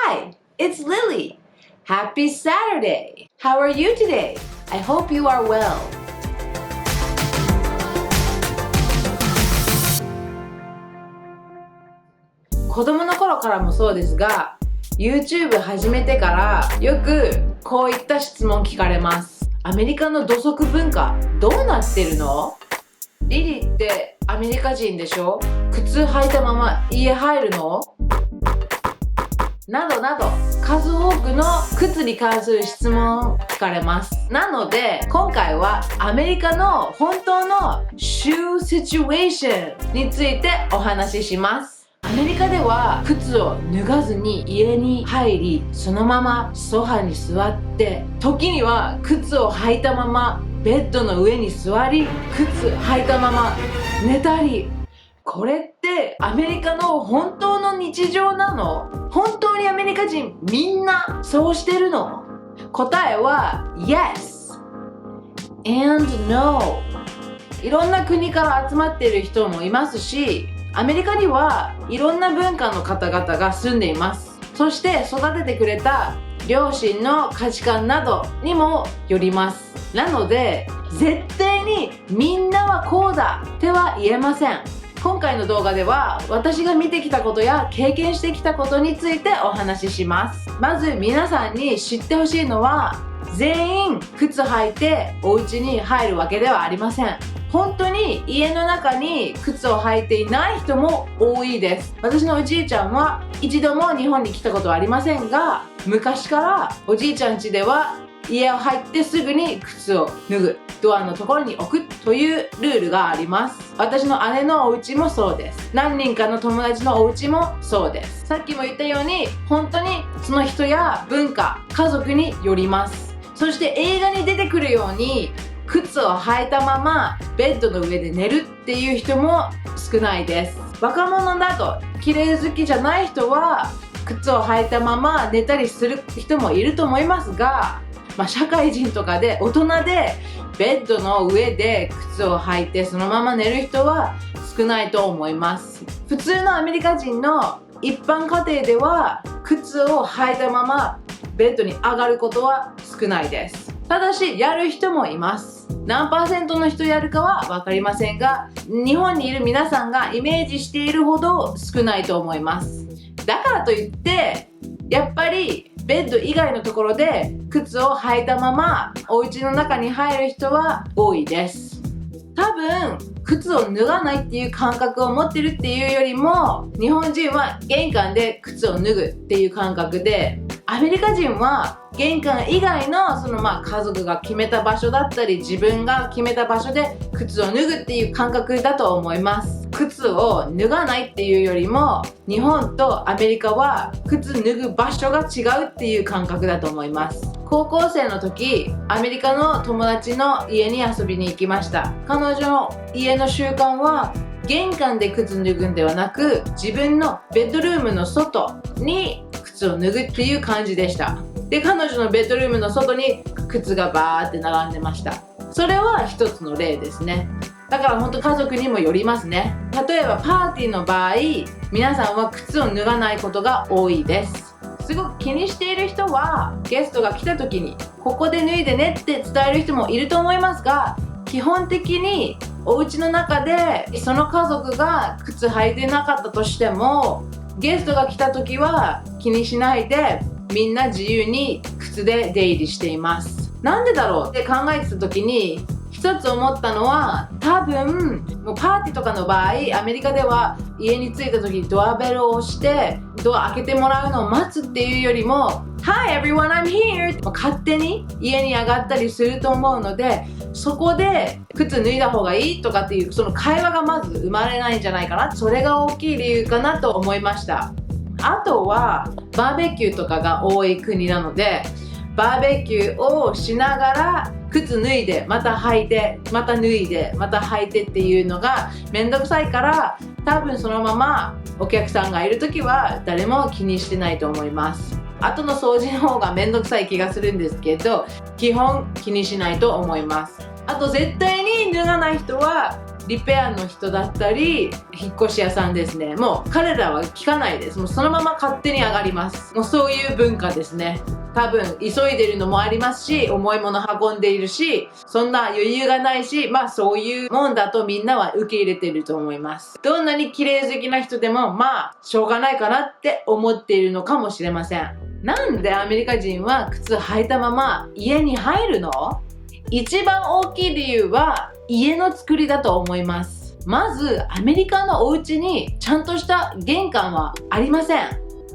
Hi, it's Lily. Happy Saturday. How are you today? I hope you are well. 子供の頃からもそうですが、YouTube 始めてからよくこういった質問聞かれます。アメリカの土足文化どうなってるの？リリーってアメリカ人でしょ？靴履いたまま家入るの？などなど数多くの靴に関する質問を聞かれます。なので今回はアメリカの本当のシューシチュエーションについてお話しします。アメリカでは靴を脱がずに家に入り、そのままソファに座って、時には靴を履いたままベッドの上に座り、靴履いたまま寝たり。これってアメリカの本当の日常なの？本当にアメリカ人みんなそうしてるの？答えは Yes and No。 いろんな国から集まっている人もいますし、アメリカにはいろんな文化の方々が住んでいます。そして育ててくれた両親の価値観などにもよります。なので絶対にみんなはこうだっては言えません。今回の動画では私が見てきたことや経験してきたことについてお話しします。まず皆さんに知ってほしいのは、全員靴履いてお家に入るわけではありません。本当に家の中に靴を履いていない人も多いです。私のおじいちゃんは一度も日本に来たことはありませんが、昔からおじいちゃん家では家を入ってすぐに靴を脱ぐ、ドアのところに置くというルールがあります。私の姉のお家もそうです。何人かの友達のお家もそうです。さっきも言ったように本当にその人や文化、家族によります。そして映画に出てくるように靴を履いたままベッドの上で寝るっていう人も少ないです。若者だと綺麗好きじゃない人は靴を履いたまま寝たりする人もいると思いますが、社会人とかで大人でベッドの上で靴を履いてそのまま寝る人は少ないと思います。普通のアメリカ人の一般家庭では靴を履いたままベッドに上がることは少ないです。ただしやる人もいます。何%の人やるかは分かりませんが、日本にいる皆さんがイメージしているほど少ないと思います。だからといってやっぱりベッド以外のところで靴を履いたままお家の中に入る人は多いです。多分靴を脱がないっていう感覚を持ってるっていうよりも、日本人は玄関で靴を脱ぐっていう感覚で、アメリカ人は玄関以外の家族が決めた場所だったり自分が決めた場所で靴を脱ぐっていう感覚だと思います。靴を脱がないっていうよりも、日本とアメリカは靴脱ぐ場所が違うっていう感覚だと思います。高校生の時、アメリカの友達の家に遊びに行きました。彼女の家の習慣は玄関で靴脱ぐんではなく、自分のベッドルームの外に靴を脱ぐっていう感じでした。で、彼女のベッドルームの外に靴がバーって並んでました。それは一つの例ですね。だから本当家族にもよりますね。例えばパーティーの場合、皆さんは靴を脱がないことが多いです。すごく気にしている人はゲストが来た時にここで脱いでねって伝える人もいると思いますが、基本的にお家の中でその家族が靴履いてなかったとしても、ゲストが来た時は気にしないでみんな自由に靴で出入りしています。なんでだろうって考えてた時に一つ思ったのは、多分もうパーティーとかの場合、アメリカでは家に着いた時にドアベルを押してドア開けてもらうのを待つっていうよりも Hi everyone, I'm here 勝手に家に上がったりすると思うので、そこで靴脱いだ方がいいとかっていうその会話がまず生まれないんじゃないかな。それが大きい理由かなと思いました。あとはバーベキューとかが多い国なので、バーベキューをしながら靴脱いでまた履いてまた脱いでまた履いてっていうのがめんどくさいから、多分そのままお客さんがいる時は誰も気にしてないと思います。後の掃除の方がめんどくさい気がするんですけど、基本気にしないと思います。あと絶対に脱がない人はリペアの人だったり引っ越し屋さんですね。もう彼らは聞かないです。もうそのまま勝手に上がります。もうそういう文化ですね。多分急いでるのもありますし、重いもの運んでいるし、そんな余裕がないし、まあそういうもんだとみんなは受け入れてると思います。どんなに綺麗好きな人でもまあしょうがないかなって思っているのかもしれません。なんでアメリカ人は靴履いたまま家に入るの？一番大きい理由は家の作りだと思います。まずアメリカのお家にちゃんとした玄関はありません。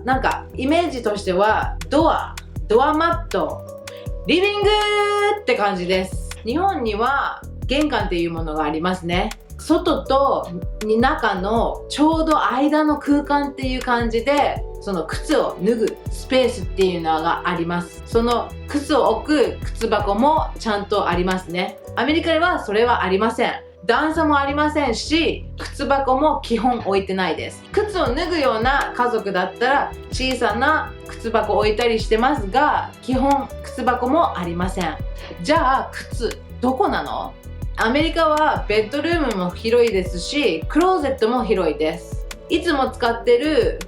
なんかイメージとしてはドアマット、リビングって感じです。日本には玄関っていうものがありますね。外と中のちょうど間の空間っていう感じで、その靴を脱ぐスペースっていうのがあります。その靴を置く靴箱もちゃんとありますね。アメリカではそれはありません。段差もありませんし、靴箱も基本置いてないです。靴を脱ぐような家族だったら小さな靴箱置いたりしてますが、基本靴箱もありません。じゃあ靴どこなの？アメリカはベッドルームも広いですし、クローゼットも広いです。いつも使ってる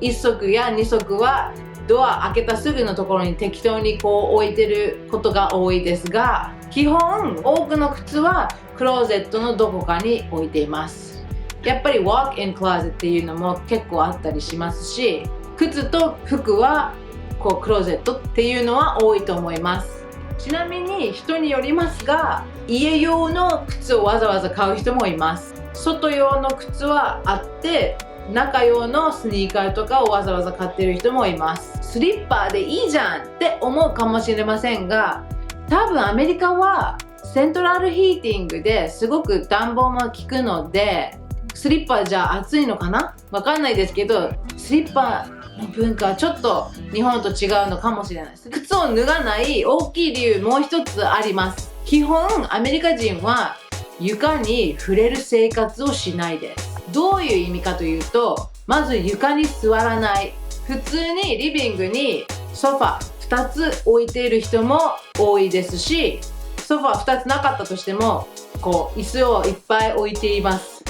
1足や2足はドア開けたすぐのところに適当にこう置いてることが多いですが、基本多くの靴はクローゼットのどこかに置いています。やっぱり walk-in closet っていうのも結構あったりしますし、靴と服はこうクローゼットっていうのは多いと思います。ちなみに人によりますが、家用の靴をわざわざ買う人もいます。外用の靴はあって、中用のスニーカーとかをわざわざ買ってる人もいます。スリッパでいいじゃんって思うかもしれませんが、多分アメリカはセントラルヒーティングですごく暖房も効くので、スリッパじゃ暑いのかな？わかんないですけど、スリッパの文化はちょっと日本と違うのかもしれないです。靴を脱がない大きい理由もう一つあります。基本アメリカ人は床に触れる生活をしないです。どういう意味かというと、まず床に座らない。普通にリビングにソファ2つ置いている人も多いですし、ソファ2つなかったとしてもこう椅子をいっぱい置いています。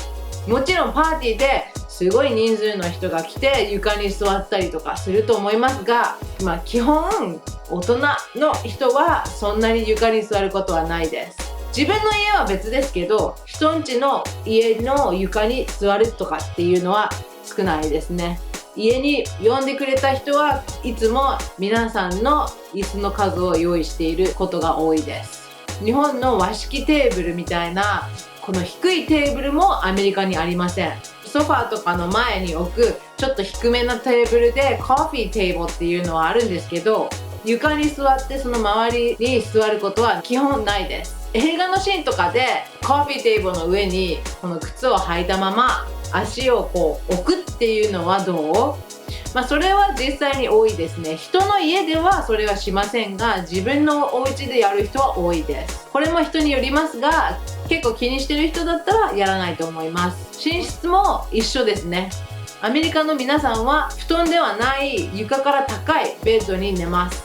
もちろんパーティーですごい人数の人が来て床に座ったりとかすると思いますが、基本大人の人はそんなに床に座ることはないです。自分の家は別ですけど、人んちの家の床に座るとかっていうのは少ないですね。家に呼んでくれた人はいつも皆さんの椅子の数を用意していることが多いです。日本の和式テーブルみたいなこの低いテーブルもアメリカにありません。ソファーとかの前に置くちょっと低めなテーブルでコーヒーテーブルっていうのはあるんですけど、床に座ってその周りに座ることは基本ないです。映画のシーンとかでコーヒーテーブルの上にこの靴を履いたまま足をこう置くっていうのはどう？それは実際に多いですね。人の家ではそれはしませんが、自分のお家でやる人は多いです。これも人によりますが、結構気にしてる人だったらやらないと思います。寝室も一緒ですね。アメリカの皆さんは布団ではない床から高いベッドに寝ます。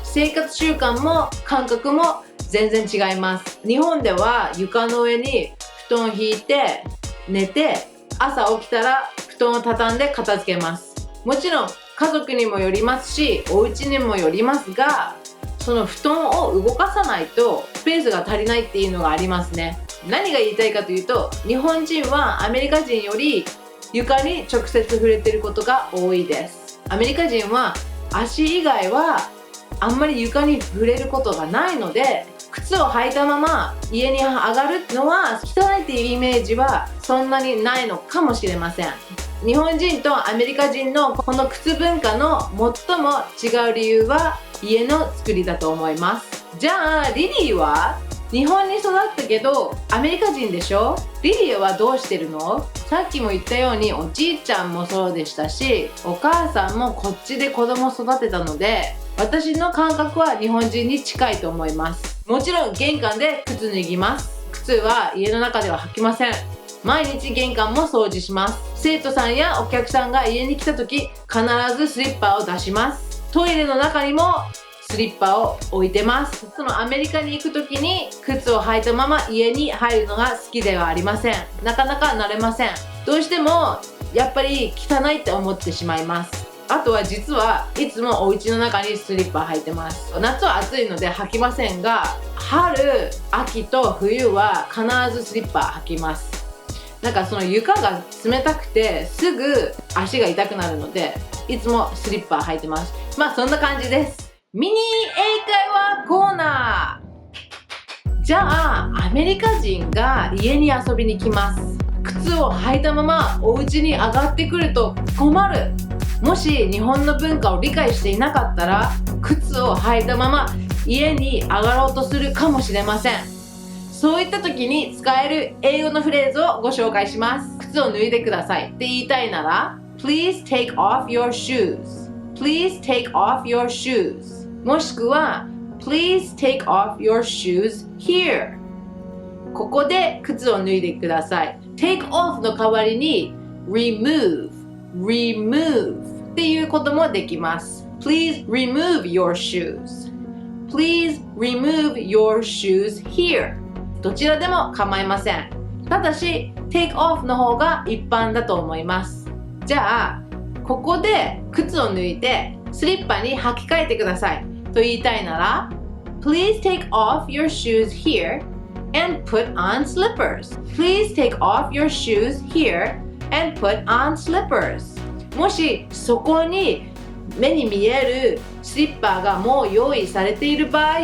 生活習慣も感覚も全然違います。日本では床の上に布団を引いて寝て、朝起きたら布団を畳んで片付けます。もちろん家族にもよりますし、お家にもよりますが、その布団を動かさないとスペースが足りないっていうのがありますね。何が言いたいかというと、日本人はアメリカ人より床に直接触れてることが多いです。アメリカ人は足以外はあんまり床に触れることがないので、靴を履いたまま家に上がるのは汚いっていうイメージはそんなにないのかもしれません。日本人とアメリカ人のこの靴文化の最も違う理由は家の作りだと思います。じゃあリリーは日本に育ったけどアメリカ人でしょ？リリーはどうしてるの？さっきも言ったようにおじいちゃんもそうでしたし、お母さんもこっちで子供育てたので、私の感覚は日本人に近いと思います。もちろん玄関で靴脱ぎます。靴は家の中では履きません。毎日玄関も掃除します。生徒さんやお客さんが家に来た時、必ずスリッパを出します。トイレの中にもスリッパを置いてます。そのアメリカに行く時に靴を履いたまま家に入るのが好きではありません。なかなか慣れません。どうしてもやっぱり汚いって思ってしまいます。あとは実はいつもお家の中にスリッパ履いてます。夏は暑いので履きませんが、春、秋と冬は必ずスリッパ履きます。なんかその床が冷たくてすぐ足が痛くなるので、いつもスリッパ履いてます。まあそんな感じです。ミニ英会話コーナー。じゃあアメリカ人が家に遊びに来ます。靴を履いたままお家に上がってくると困る。もし日本の文化を理解していなかったら、靴を履いたまま家に上がろうとするかもしれません。そういった時に使える英語のフレーズをご紹介します。靴を脱いでくださいって言いたいなら Please take off your shoes. Please take off your shoes. もしくは Please take off your shoes here. ここで靴を脱いでください。take off の代わりに remove っていうこともできます。Please remove your shoes. Please remove your shoes here. どちらでも構いません。ただし take off の方が一般だと思います。じゃあここで靴を脱いでスリッパに履き替えてくださいと言いたいなら Please take off your shoes here and put on slippers. Please take off your shoes here and put on slippers. もしそこに目に見えるスリッパがもう用意されている場合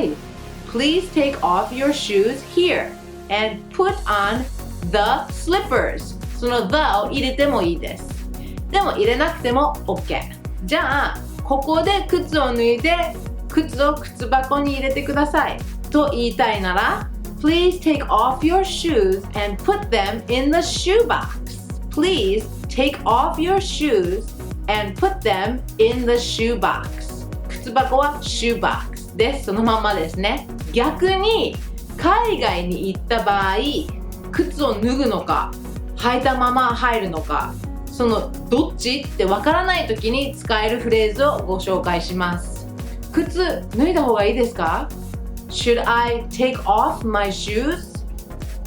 Please take off your shoes here and put on the slippers. その the を入れてもいいです。でも入れなくても OK。 じゃあここで靴を脱いで靴を靴箱に入れてくださいと言いたいなら Please take off your shoes and put them in the shoebox. Please take off your shoes and put them in the shoebox. 靴箱は shoebox です。そのまんまですね。逆に海外に行った場合、靴を脱ぐのか履いたまま入るのか、そのどっちってわからない時に使えるフレーズをご紹介します。靴脱いだ方がいいですか？ Should I take off my shoes?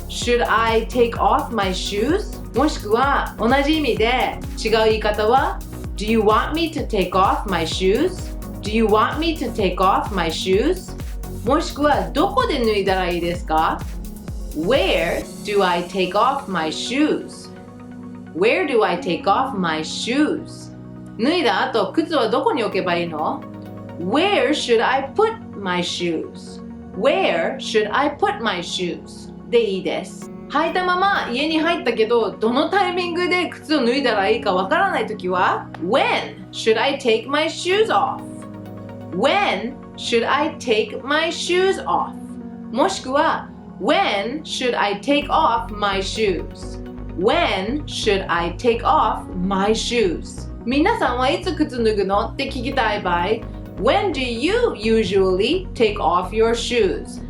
Should I take off my shoes? もしくは同じ意味で違う言い方は Do you want me to take off my shoes? Do you want me to take off my shoes? もしくはどこで脱いだらいいですか？ Where do I take off my shoes? Where do I take off my shoes? 脱いだ後、靴はどこに置けばいいの？ Where should I put my shoes? Where should I put my shoes? でいいです。履いたまま家に入ったけど、どのタイミングで靴を脱いだらいいかわからないときは When should I take my shoes off? When should I take my shoes off? もしくは When should I take off my shoes? When should I take off my shoes? 皆さんはいつ靴脱ぐのって聞きたい場合 When do you usually take off your shoes?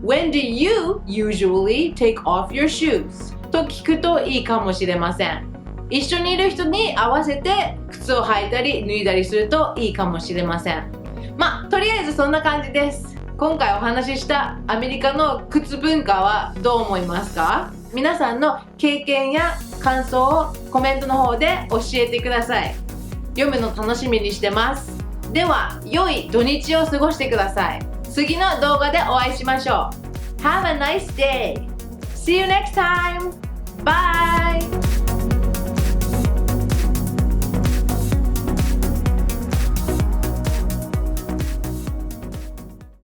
When do you usually take off your shoes? と聞くといいかもしれません。一緒にいる人に合わせて靴を履いたり脱いだりするといいかもしれません。まあ、とりあえずそんな感じです。今回お話ししたアメリカの靴文化はどう思いますか？皆さんの経験や感想をコメントの方で教えてください。読むの楽しみにしてます。では、良い土日を過ごしてください。次の動画でお会いしましょう。Have a nice day! See you next time! Bye!